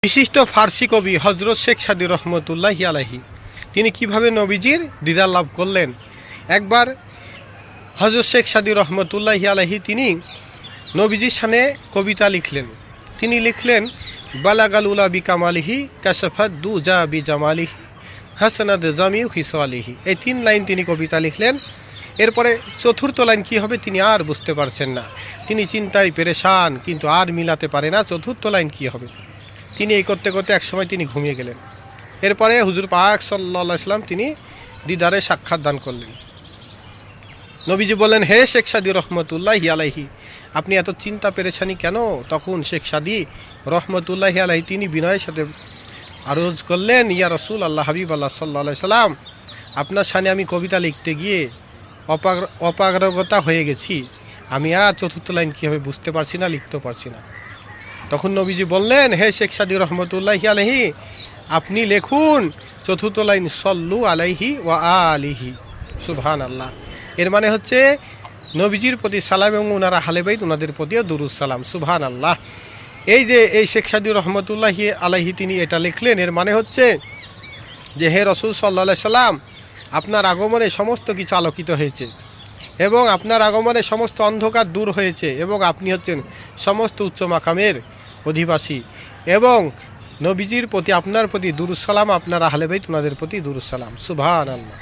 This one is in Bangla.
বিশিষ্ট ফার্সি কবি হজরত শেখ সাদী রহমতুল্লাহি আলাইহি তিনি কিভাবে নবীজির দিদার লাভ করলেন। একবার হজরত শেখ সাদী রহমতুল্লাহি আলাইহি তিনি নবীজির সামনে কবিতা লিখলেন। তিনি লিখলেন, বালাগাল উলা বি কামালিহি কাশাফাত দু জা বি জামালিহি হাসানাদ জামিউ হিসালিহি। এই 3 লাইন তিনি কবিতা লিখলেন। এরপরে চতুর্থ লাইন কী হবে তিনি আর বুঝতে পারছেন না। তিনি চিন্তায় পেরেশান, কিন্তু আর মিলাতে পারে না চতুর্থ লাইন কী হবে। তিনি এই করতে করতে একসময় তিনি ঘুমিয়ে গেলেন। এরপরে হুজুর পাক সাল্লাল্লাহু আলাইহি সাল্লাম তিনি দিদারে সাক্ষাৎ দান করলেন। নবীজি বললেন, হে শেখ সাদী রহমতুল্লাহি আলাইহি, আপনি এত চিন্তা পেরেশানি কেন? তখন শেখ সাদী রহমতুল্লাহি আলাইহি তিনি বিনয়ের সাথে আরজ করলেন, ইয়া রাসূল আল্লাহ, হাবিব আল্লাহ সাল্লাল্লাহু আলাইহি সাল্লাম, আপনার সামনে আমি কবিতা লিখতে গিয়ে অপারগতা হয়ে গেছি। আমি আর চতুর্থ লাইন কীভাবে বুঝতে পারছি না, লিখতেও পারছি না। তখন নবীজি বললেন, হে শেখ সাদী রহমতুল্লাহি আলাইহি, আপনি লেখুন চতুর্থ লাইন, সল্লু আলাইহি ওয়া আলিহি সুবহানাল্লাহ। এর মানে হচ্ছে নবীজির প্রতি সালাম এবং ওনারা আহলে বাইত ওনাদের প্রতিও দুরূদ সালাম। সুবহানাল্লাহ। এই যে এই শেখ সাদী রহমতুল্লাহি আলাইহি তিনি এটা লিখলেন, এর মানে হচ্ছে যে হে রাসূল সাল্লাল্লাহু আলাইহি সাল্লাম, আপনার আগমনে সমস্ত কিছু আলোকিত হয়েছে এবং আপনার আগমনে সমস্ত অন্ধকার দূর হয়েছে এবং আপনি হচ্ছেন সমস্ত উচ্চ মাকামের অধিবাসী এবং নবীজির প্রতি আপনার প্রতি দুরূদ সালাম, আপনার আহলে বাইত ওনাদের প্রতি দুরূদ সালাম। সুবহানাল্লাহ।